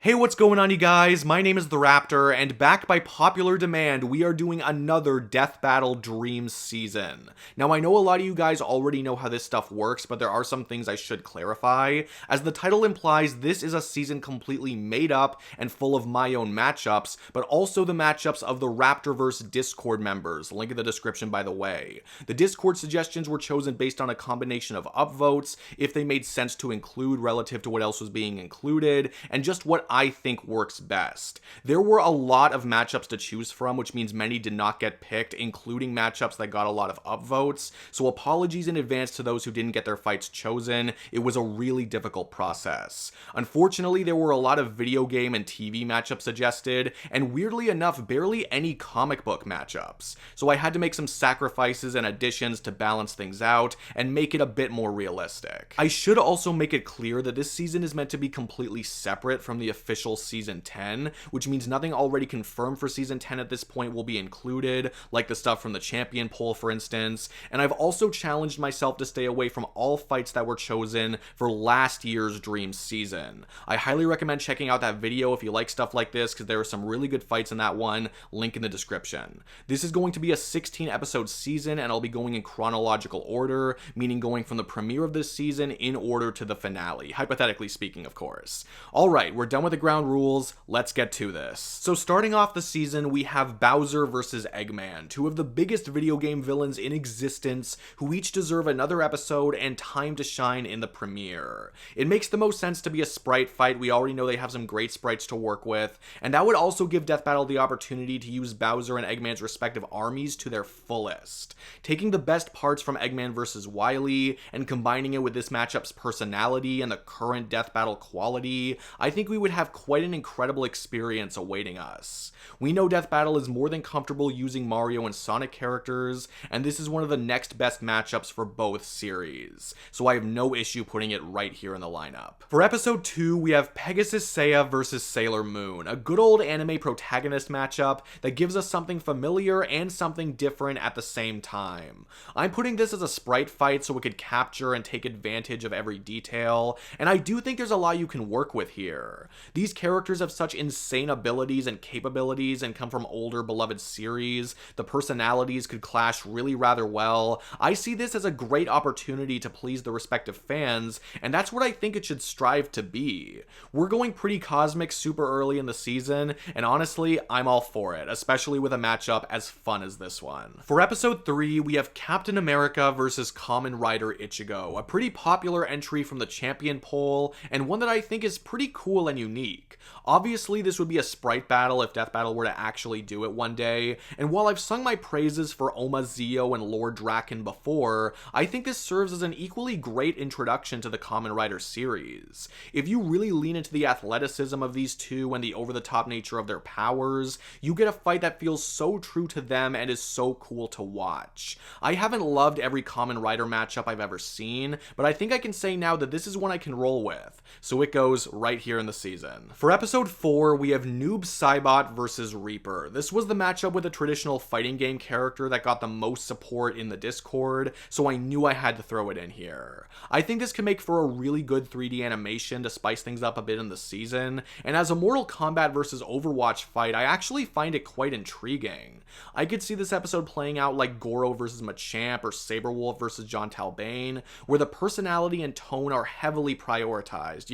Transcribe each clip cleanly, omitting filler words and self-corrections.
Hey, what's going on, you guys? My name is The Raptor, and back by popular demand, we are doing another Death Battle Dreams season. Now, I know a lot of you guys already know how this stuff works, but there are some things I should clarify. As the title implies, this is a season completely made up and full of my own matchups, but also the matchups of the Raptorverse Discord members, link in the description by the way. The Discord suggestions were chosen based on a combination of upvotes, if they made sense to include relative to what else was being included, and just what I think works best. There were a lot of matchups to choose from, which means many did not get picked, including matchups that got a lot of upvotes, so apologies in advance to those who didn't get their fights chosen. It was a really difficult process. Unfortunately, there were a lot of video game and TV matchups suggested, and weirdly enough, barely any comic book matchups. So I had to make some sacrifices and additions to balance things out and make it a bit more realistic. I should also make it clear that this season is meant to be completely separate from the official season 10, which means nothing already confirmed for season 10 at this point will be included, like the stuff from the champion poll for instance, and I've also challenged myself to stay away from all fights that were chosen for last year's Dream season. I highly recommend checking out that video if you like stuff like this, because there are some really good fights in that one, link in the description. This is going to be a 16 episode season, and I'll be going in chronological order, meaning going from the premiere of this season in order to the finale, hypothetically speaking of course. Alright, we're done with the ground rules, let's get to this. So starting off the season, we have Bowser versus Eggman, two of the biggest video game villains in existence, who each deserve another episode and time to shine in the premiere. It makes the most sense to be a sprite fight. We already know they have some great sprites to work with, and that would also give Death Battle the opportunity to use Bowser and Eggman's respective armies to their fullest. Taking the best parts from Eggman versus Wily and combining it with this matchup's personality and the current Death Battle quality, I think we would have quite an incredible experience awaiting us. We know Death Battle is more than comfortable using Mario and Sonic characters, and this is one of the next best matchups for both series, so I have no issue putting it right here in the lineup. For episode 2, we have Pegasus Seiya versus Sailor Moon, a good old anime protagonist matchup that gives us something familiar and something different at the same time. I'm putting this as a sprite fight so it could capture and take advantage of every detail, and I do think there's a lot you can work with here. These characters have such insane abilities and capabilities and come from older beloved series. The personalities could clash really rather well. I see this as a great opportunity to please the respective fans, and that's what I think it should strive to be. We're going pretty cosmic super early in the season, and honestly, I'm all for it, especially with a matchup as fun as this one. For episode 3, we have Captain America versus Kamen Rider Ichigo, a pretty popular entry from the champion poll, and one that I think is pretty cool and unique. Obviously, this would be a sprite battle if Death Battle were to actually do it one day, and while I've sung my praises for Oma Zio and Lord Draken before, I think this serves as an equally great introduction to the Kamen Rider series. If you really lean into the athleticism of these two and the over-the-top nature of their powers, you get a fight that feels so true to them and is so cool to watch. I haven't loved every Kamen Rider matchup I've ever seen, but I think I can say now that this is one I can roll with, so it goes right here in the season. For episode 4, we have Noob Saibot versus Reaper. This was the matchup with a traditional fighting game character that got the most support in the Discord, so I knew I had to throw it in here. I think this can make for a really good 3D animation to spice things up a bit in the season, and as a Mortal Kombat versus Overwatch fight, I actually find it quite intriguing. I could see this episode playing out like Goro versus Machamp or Saberwolf versus John Talbane, where the personality and tone are heavily prioritized,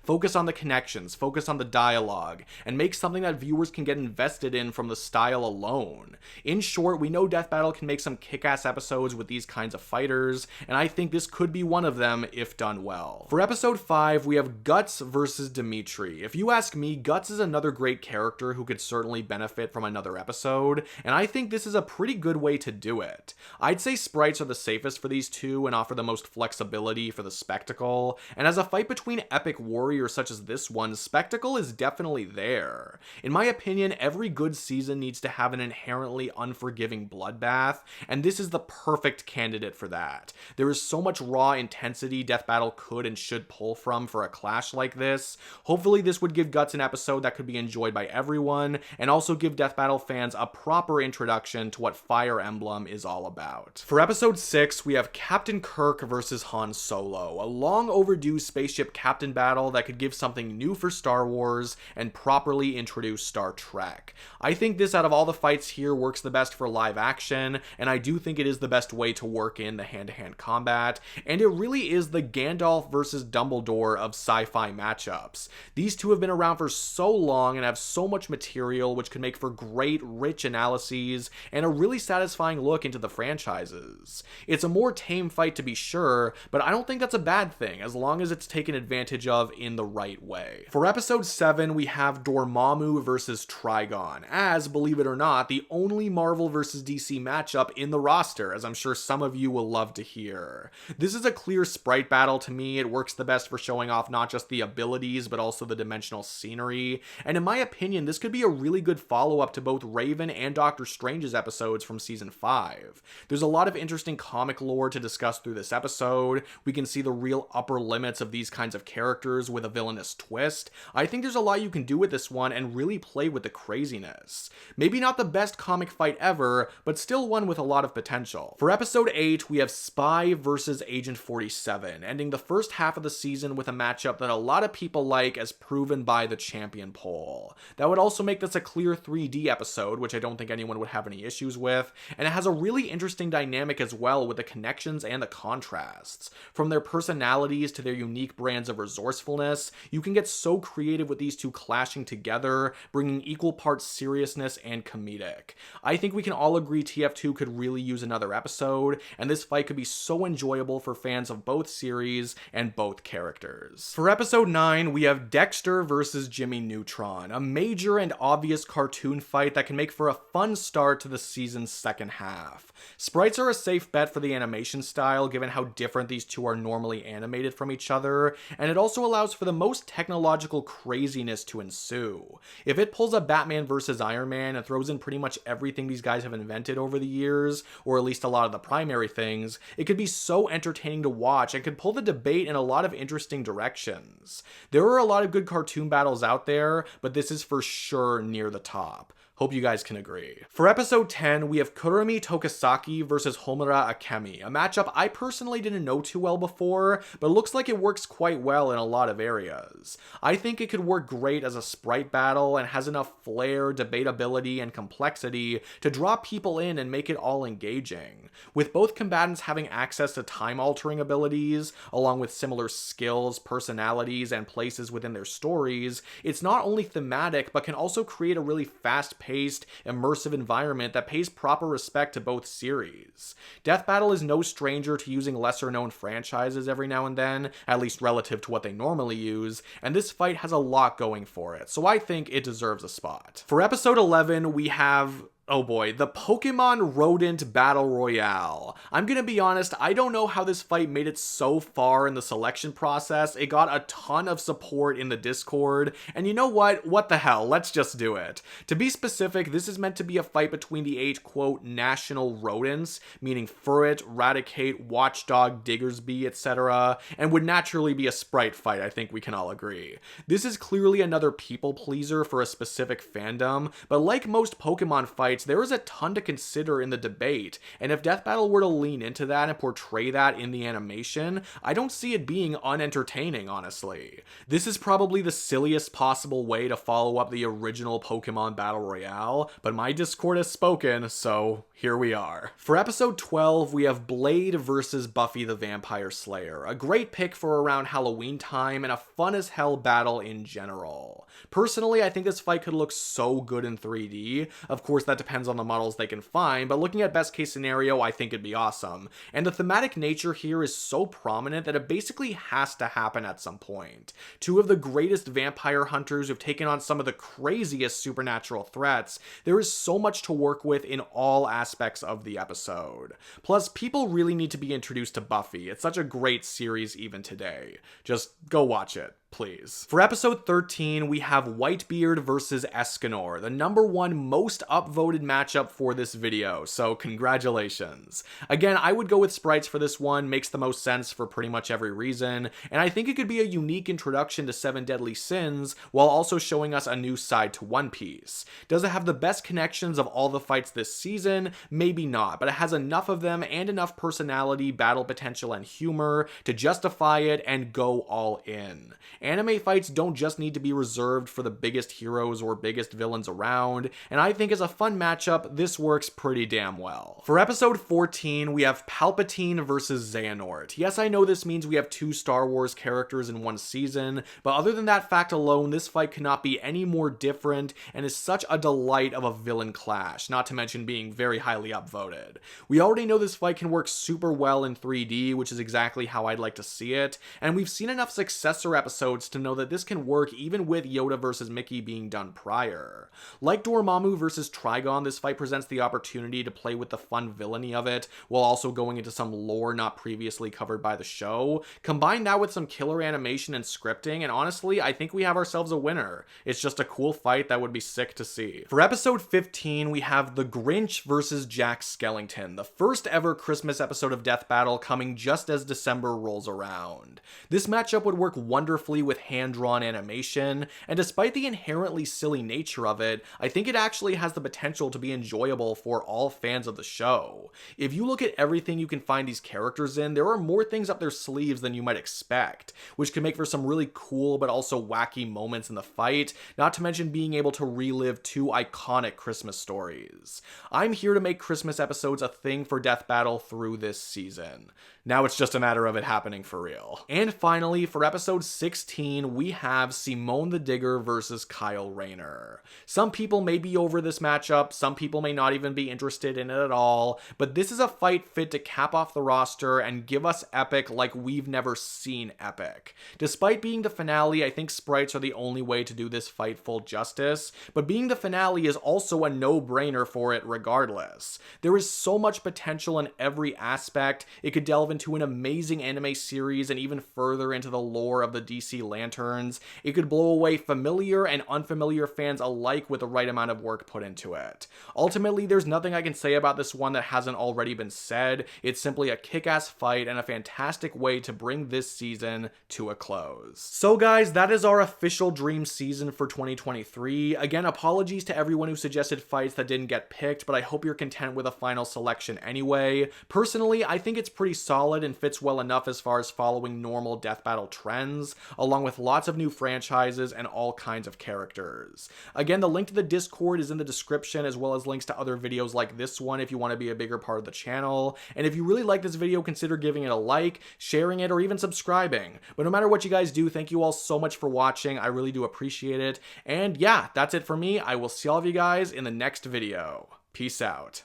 focus on the connections, focus on the dialogue, and make something that viewers can get invested in from the style alone. In short, we know Death Battle can make some kick-ass episodes with these kinds of fighters, and I think this could be one of them if done well. For episode 5, we have Guts versus Dimitri. If you ask me, Guts is another great character who could certainly benefit from another episode, and I think this is a pretty good way to do it. I'd say sprites are the safest for these two and offer the most flexibility for the spectacle, and as a fight between epic warriors such as this one, spectacle is definitely there. In my opinion, every good season needs to have an inherently unforgiving bloodbath, and this is the perfect candidate for that. There is so much raw intensity Death Battle could and should pull from for a clash like this. Hopefully this would give Guts an episode that could be enjoyed by everyone, and also give Death Battle fans a proper introduction to what Fire Emblem is all about. For episode 6, we have Captain Kirk versus Han Solo, a long overdue spaceship captain battle that could give something new for Star Wars and properly introduce Star Trek. I think this, out of all the fights here, works the best for live action, and I do think it is the best way to work in the hand-to-hand combat, and it really is the Gandalf versus Dumbledore of sci-fi matchups. These two have been around for so long and have so much material which could make for great, rich analyses and a really satisfying look into the franchises. It's a more tame fight to be sure, but I don't think that's a bad thing as long as it's taken advantage of in the right way. For episode 7, we have Dormammu versus Trigon, as, believe it or not, the only Marvel versus DC matchup in the roster, as I'm sure some of you will love to hear. This is a clear sprite battle to me. It works the best for showing off not just the abilities, but also the dimensional scenery, and in my opinion, this could be a really good follow-up to both Raven and Doctor Strange's episodes from season 5. There's a lot of interesting comic lore to discuss through this episode. We can see the real upper limits of these kinds of characters with a villainous twist. I think there's a lot you can do with this one and really play with the craziness. Maybe not the best comic fight ever, but still one with a lot of potential. For episode 8, we have Spy versus Agent 47, ending the first half of the season with a matchup that a lot of people like, as proven by the champion poll. That would also make this a clear 3D episode, which I don't think anyone would have any issues with, and it has a really interesting dynamic as well with the connections and the contrasts. From their personalities to their unique brands of resourcefulness, you can get so creative with these two clashing together, bringing equal parts seriousness and comedic. I think we can all agree TF2 could really use another episode, and this fight could be so enjoyable for fans of both series and both characters. For episode 9, we have Dexter versus Jimmy Neutron, a major and obvious cartoon fight that can make for a fun start to the season's second half. Sprites are a safe bet for the animation style, given how different these two are normally animated from each other, and it also allows for the most technological craziness to ensue. If it pulls a Batman versus Iron Man and throws in pretty much everything these guys have invented over the years, or at least a lot of the primary things, it could be so entertaining to watch and could pull the debate in a lot of interesting directions. There are a lot of good cartoon battles out there, but this is for sure near the top. Hope you guys can agree. For episode 10, we have Kurumi Tokisaki versus Homura Akemi, a matchup I personally didn't know too well before, but looks like it works quite well in a lot of areas. I think it could work great as a sprite battle and has enough flair, debatability, and complexity to draw people in and make it all engaging. With both combatants having access to time-altering abilities, along with similar skills, personalities, and places within their stories, it's not only thematic, but can also create a really fast-paced, immersive environment that pays proper respect to both series. Death Battle is no stranger to using lesser-known franchises every now and then, at least relative to what they normally use, and this fight has a lot going for it, so I think it deserves a spot. For episode 11, we have... oh boy, the Pokemon Rodent Battle Royale. I'm gonna be honest, I don't know how this fight made it so far in the selection process. It got a ton of support in the Discord, and you know what? What the hell, let's just do it. To be specific, this is meant to be a fight between the 8, quote, national rodents, meaning Furret, Raticate, Watchdog, Diggersby, etc., and would naturally be a sprite fight, I think we can all agree. This is clearly another people pleaser for a specific fandom, but like most Pokemon fights, there is a ton to consider in the debate, and if Death Battle were to lean into that and portray that in the animation, I don't see it being unentertaining, honestly. This is probably the silliest possible way to follow up the original Pokemon Battle Royale, but my Discord has spoken, so here we are. For episode 12, we have Blade versus Buffy the Vampire Slayer, a great pick for around Halloween time and a fun as hell battle in general. Personally, I think this fight could look so good in 3D. Of course, that depends on the models they can find, but looking at best case scenario, I think it'd be awesome. And the thematic nature here is so prominent that it basically has to happen at some point. Two of the greatest vampire hunters who've taken on some of the craziest supernatural threats, there is so much to work with in all aspects of the episode. Plus, people really need to be introduced to Buffy. It's such a great series even today. Just go watch it, please. For episode 13, we have Whitebeard versus Escanor, the #1 most upvoted matchup for this video, so congratulations. Again, I would go with sprites for this one, makes the most sense for pretty much every reason, and I think it could be a unique introduction to 7 Deadly Sins, while also showing us a new side to One Piece. Does it have the best connections of all the fights this season? Maybe not, but it has enough of them and enough personality, battle potential, and humor to justify it and go all in. Anime fights don't just need to be reserved for the biggest heroes or biggest villains around, and I think as a fun matchup, this works pretty damn well. For episode 14, we have Palpatine versus Xehanort. Yes, I know this means we have 2 Star Wars characters in one season, but other than that fact alone, this fight could not be any more different and is such a delight of a villain clash, not to mention being very highly upvoted. We already know this fight can work super well in 3D, which is exactly how I'd like to see it, and we've seen enough successor episodes to know that this can work even with Yoda versus Mickey being done prior. Like Dormammu versus Trigon, this fight presents the opportunity to play with the fun villainy of it, while also going into some lore not previously covered by the show. Combine that with some killer animation and scripting, and honestly, I think we have ourselves a winner. It's just a cool fight that would be sick to see. For episode 15, we have The Grinch versus Jack Skellington, the first ever Christmas episode of Death Battle coming just as December rolls around. This matchup would work wonderfully with hand-drawn animation, and despite the inherently silly nature of it, I think it actually has the potential to be enjoyable for all fans of the show. If you look at everything you can find these characters in, there are more things up their sleeves than you might expect, which can make for some really cool but also wacky moments in the fight, not to mention being able to relive 2 iconic Christmas stories. I'm here to make Christmas episodes a thing for Death Battle through this season. Now it's just a matter of it happening for real. And finally, for episode 16, we have Simone the Digger versus Kyle Rayner. Some people may be over this matchup, some people may not even be interested in it at all, but this is a fight fit to cap off the roster and give us epic like we've never seen epic. Despite being the finale, I think sprites are the only way to do this fight full justice, but being the finale is also a no-brainer for it regardless. There is so much potential in every aspect. It could delve into an amazing anime series and even further into the lore of the DC Lanterns. It could blow away familiar and unfamiliar fans alike with the right amount of work put into it. Ultimately, there's nothing I can say about this one that hasn't already been said. It's simply a kick-ass fight and a fantastic way to bring this season to a close. So guys, that is our official Dream season for 2023. Again, apologies to everyone who suggested fights that didn't get picked, but I hope you're content with a final selection anyway. Personally, I think it's pretty solid and fits well enough as far as following normal Death Battle trends, along with lots of new franchises and all kinds of characters. Again, the link to the Discord is in the description, as well as links to other videos like this one if you want to be a bigger part of the channel. And if you really like this video, consider giving it a like, sharing it, or even subscribing. But no matter what you guys do, thank you all so much for watching. I really do appreciate it. And yeah, that's it for me. I will see all of you guys in the next video. Peace out.